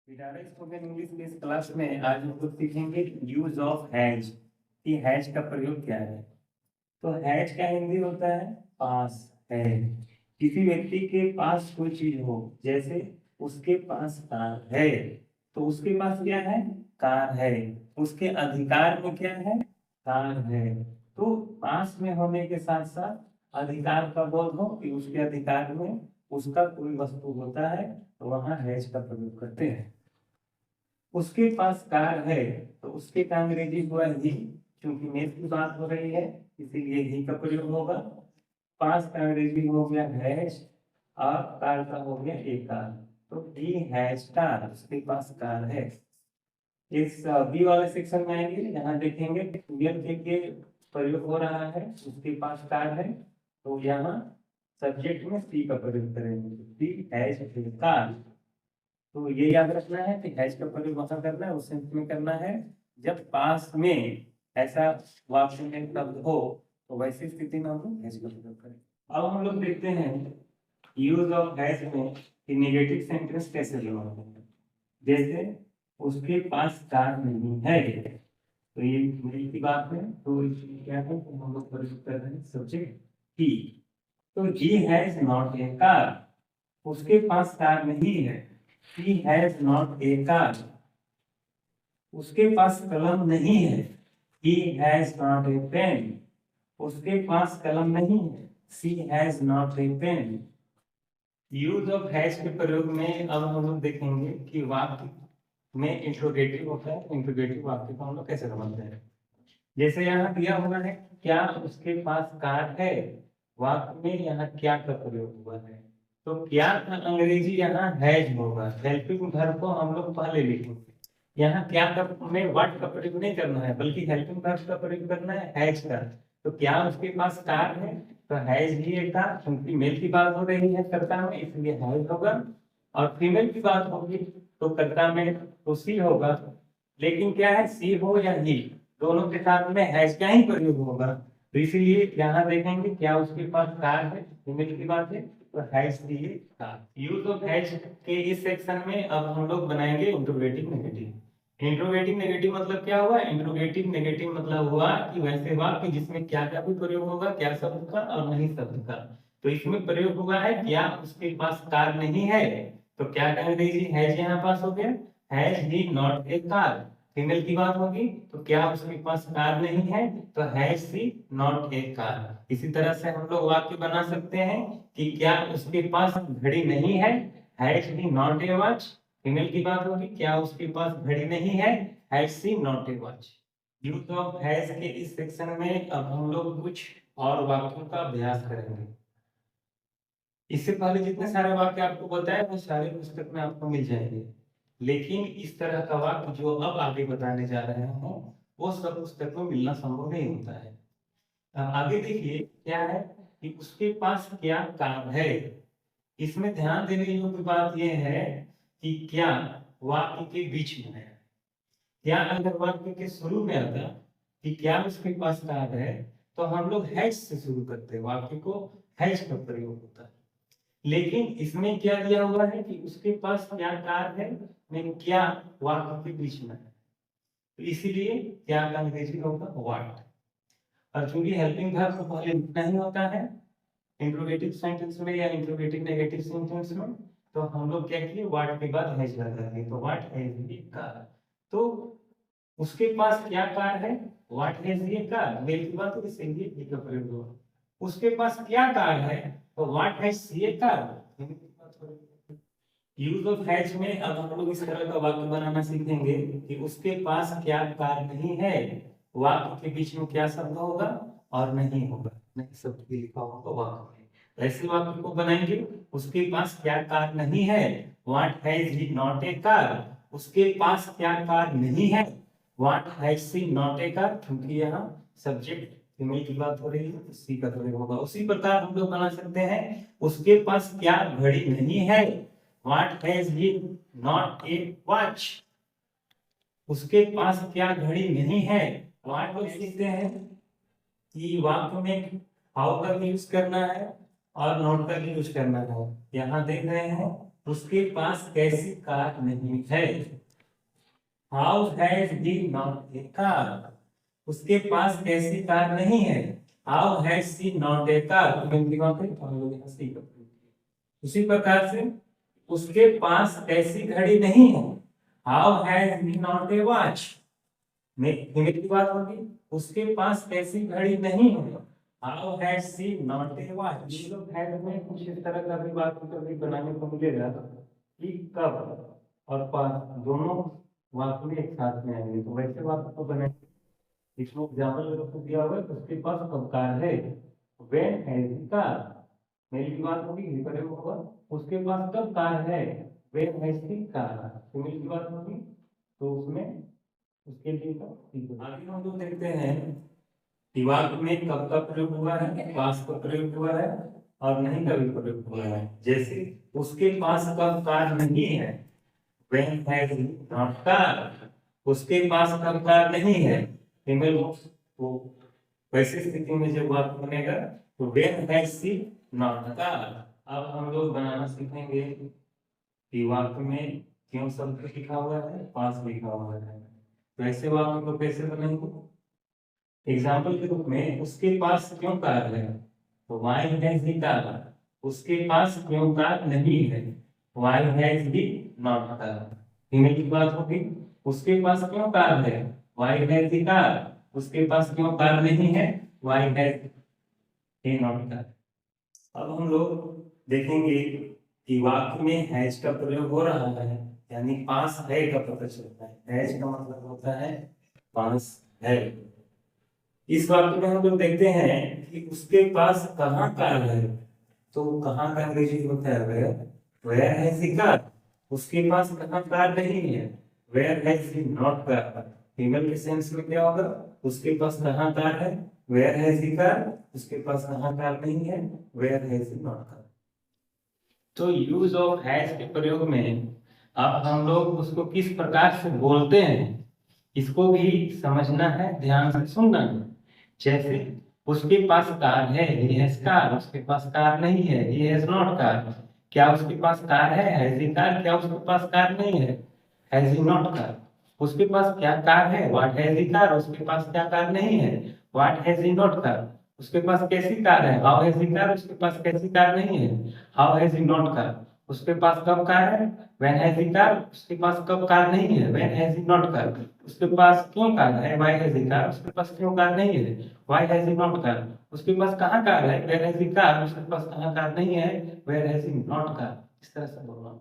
पिटारा spoken English के इस class में आज हम लोग सीखेंगे यूज ऑफ हैज कि हैज का प्रयोग क्या है। तो हैज का हिंदी होता है पास है। किसी व्यक्ति के पास कोई चीज हो, जैसे उसके पास कार है, तो उसके पास क्या है? कार है। उसके अधिकार में क्या है? कार है। तो पास में होने के साथ साथ अधिकार का बोध हो कि उसके अधिकार में उसका कोई वस्तु होता है, तो वहां हैज का प्रयोग करते हैं। उसके पास कार है, तो उसके का अंग्रेजी हुआ ही, क्योंकि मेल की बात हो रही है इसीलिए ही का प्रयोग होगा। पास का अंग्रेजी हो गया हैज और कार का हो गया ए कार। तो ही हैज कार, उसके पास कार है। इस बी वाले सेक्शन में आएंगे, यहाँ देखेंगे रियल के प्रयोग हो रहा है, उसके पास कार है, तो यहाँ सब्जेक्ट में सी का प्रयोग करेंगे, सी हैज कार। तो ये याद रखना है कि हैज का प्रयोग वहां करना है, उस सेंस में करना है जब पास में ऐसा वाक्य में शब्द हो, तो वैसी स्थिति में हम लोग हैज का प्रयोग करें। अब हम लोग देखते हैं यूज ऑफ हैज में कि नेगेटिव सेंटेंस कैसे बनाते हैं। जैसे उसके पास कार नहीं है, तो ये मेल की बात है, तो इसमें क्या है तो हम लोग प्रयोग कर रहे हैं सब्जेक्ट ही। तो he has not a car, उसके पास कार नहीं है। He has not a car, उसके पास कलम नहीं है। He has not a pen, उसके पास कलम नहीं है। She has not a pen। Use of has के प्रयोग में अब हम लोग देखेंगे कि वाक्य में इंट्रोगेटिव होता है, इंट्रोगेटिव वाक्य को हम लोग कैसे समझते हैं। जैसे यहाँ दिया हुआ है क्या उसके पास कार है, वाक्य में यहाँ क्या का प्रयोग हुआ है, तो क्या का अंग्रेजी यहाँ हैज होगा। हेल्पिंग वर्ब को हम लोग पहले लिखेंगे, यहाँ क्या का में व्हाट का प्रयोग नहीं करना है, बल्कि हेल्पिंग वर्ब का प्रयोग करना है हैज का। तो क्या उसके पास कार है, तो हैज ही है कार, क्योंकि मेल की बात हो रही है कर्ता में, इसलिए हैज होगा। और फीमेल की बात होगी तो कर्ता में तो सी होगा। लेकिन क्या है, सी हो या ही, दोनों के साथ में हैज का ही प्रयोग होगा। तो इसीलिए यहाँ देखेंगे क्या उसके पास कार है, फीमेल की बात है, तो हैज दिए कार। यूज ऑफ हैज के इस सेक्शन में अब हम लोग बनाएंगे इंट्रोगेटिव नेगेटिव। इंट्रोगेटिव नेगेटिव मतलब क्या हुआ? इंट्रोगेटिव नेगेटिव मतलब हुआ कि वैसे वाक्य जिसमें क्या का भी प्रयोग होगा, क्या शब्द का और नहीं शब्द का। तो इसमें प्रयोग हुआ है क्या उसके पास कार नहीं है, तो क्या का अंग्रेजी हैज यहाँ पास हो गया, has he not a car. Female की बात होगी तो क्या उसके पास कार नहीं है, तो has she not a car. इसी तरह से हम लोग वाक्य बना सकते हैं कि क्या उसके पास घड़ी नहीं है, has he not a watch. Female की बात होगी क्या उसके पास घड़ी नहीं है, has she not a watch. Use of has के इस सेक्शन में अब हम लोग कुछ और वाक्यों का अभ्यास करेंगे। इससे पहले जितने सारे वाक्य आपको बताए वो सारे पुस्तक में आपको मिल जाएंगे, लेकिन इस तरह का वाक्य जो अब आगे बताने जा रहे हैं वो सब पुस्तक में मिलना संभव नहीं होता है। आगे देखिए क्या है कि उसके पास क्या काम है। इसमें ध्यान देने योग्य बात यह है कि क्या वाक्य के बीच में है। क्या अगर वाक्य के शुरू में आता कि क्या उसके पास कार है, तो हम लोग हैज से शुरू करते हैं, वाक्य को हैज का प्रयोग होता है। लेकिन इसमें क्या दिया हुआ है कि उसके पास क्या कार है, नहीं क्या वाक्य के बीच में है, तो इसीलिए क्या का अंग्रेजी होगा व्हाट। और चूंकि हेल्पिंग वर्ब को पहले लिखना ही होता है इंट्रोगेटिव सेंटेंस में या इंट्रोगेटिव नेगेटिव सेंटेंस में, तो हम लोग क्या किए व्हाट के बाद हैज लगा दिए, तो व्हाट हैज ये कार। तो उसके पास क्या कार है, व्हाट हैज ये कार, मेल की बात है इसलिए ये का प्रयोग हुआ। उसके पास क्या कार है, तो व्हाट हैज ये कार। यूज ऑफ हैज में अब हम लोग इस तरह का वाक्य बनाना सीखेंगे कि उसके पास क्या कार नहीं है, वाक्य के बीच में क्या शब्द होगा और नहीं होगा, नहीं शब्द भी लिखा होगा वाक्य में। तो ऐसे वाक्य को बनाएंगे, उसके पास क्या कार नहीं है, what has he not a car. उसके पास क्या कार नहीं है, what has she not a car, क्योंकि यहाँ सब्जेक्ट फीमेल की बात हो रही है तो सी का प्रयोग होगा। उसी प्रकार हम लोग बना सकते हैं उसके पास क्या घड़ी नहीं है, What has he not a watch? उसके पास क्या घड़ी नहीं है। What को सीखते हैं कि वाक्य में हाउ का यूज करना है और नॉट का यूज करना है। यहाँ देख रहे हैं उसके पास कैसी कार नहीं है। How has he not a car, उसके पास कैसी कार नहीं है। How has she not a car, उसी प्रकार से उसके पास ऐसी घड़ी नहीं है। How has he not a watch, Hindi की बात होगी, उसके पास ऐसी घड़ी नहीं है। How has she not a watch. ये लोग हैज में कुछ इस तरह का भी बात कभी बनाने को मिलेगा कि कब और पास दोनों वाक्य एक साथ में आएंगे, तो वैसे वाक्य को बनाएंगे। इसमें एग्जाम्पल दिया हुआ है, उसके पास कब कार है, व्हेन हैज ही कार। मेरी की बात होगी, ये प्रयोग होगा, उसके पास कब कार है, व्हेन हैज ही कार। तो मेरी की बात होगी, तो उसमें उसके लिए का आगे हम लोग देखते हैं कि वाक्य में कब का प्रयोग हुआ है, पास का प्रयोग हुआ है और नहीं का भी प्रयोग हुआ है। जैसे उसके पास कब कार नहीं है, when has he not car, उसके पास कब कार नहीं है, फीमेल तो वैसी स्थिति में जब वाक्य बनेगा तो when has she not car। अब हम लोग बनाना सीखेंगे कि वाक्य में क्यों शब्द लिखा हुआ है, पास लिखा हुआ है, तो ऐसे वाक्य को कैसे बनाएंगे। एग्जाम्पल के रूप में उसके पास क्यों कार है, तो why has he car, उसके पास क्यों कार नहीं है, why has he not car। Female की बात होगी, उसके पास क्यों कार है, why has he car, उसके पास क्यों कार नहीं है, why has he not car। अब हम लोग देखेंगे कि वाक्य में हैज का प्रयोग हो रहा है, यानी पास है का पता चलता है। हैज का मतलब होता है पास है। इस वाक्य में हम लोग देखते हैं कि उसके पास कहाँ कार है, तो कहाँ का अंग्रेजी होता है वेयर हैज ही कार, उसके पास कहाँ कार नहीं है, where has he not car. Female के सेंस में क्या होगा, उसके पास कहाँ कार है, वेयर हैज ही कार, उसके पास कहाँ कार नहीं है, where has he not car. तो यूज ऑफ हैज के प्रयोग में अब हम लोग उसको किस प्रकार से बोलते हैं इसको भी समझना है, ध्यान से सुनना है। जैसे उसके पास कार है, he has कार, उसके पास कार नहीं है, he has not कार। क्या उसके पास कार है, has he कार, क्या उसके पास कार नहीं है, has he not कार। उसके पास क्या कार है, what has he कार, उसके पास क्या कार नहीं है, what has he not car. उसके पास कैसी कार है, how has he कार, उसके पास कैसी कार नहीं है, how has he not car. उसके पास कब कार है, when has he कार, उसके पास कब कार नहीं है, when has he not car. उसके पास क्यों कार है, why has he कार, उसके पास क्यों कार नहीं है, why has he not car. उसके पास कहाँ कार है, where has he कार, उसके पास कहाँ कार नहीं है, where has he not car. इस तरह से बोलना।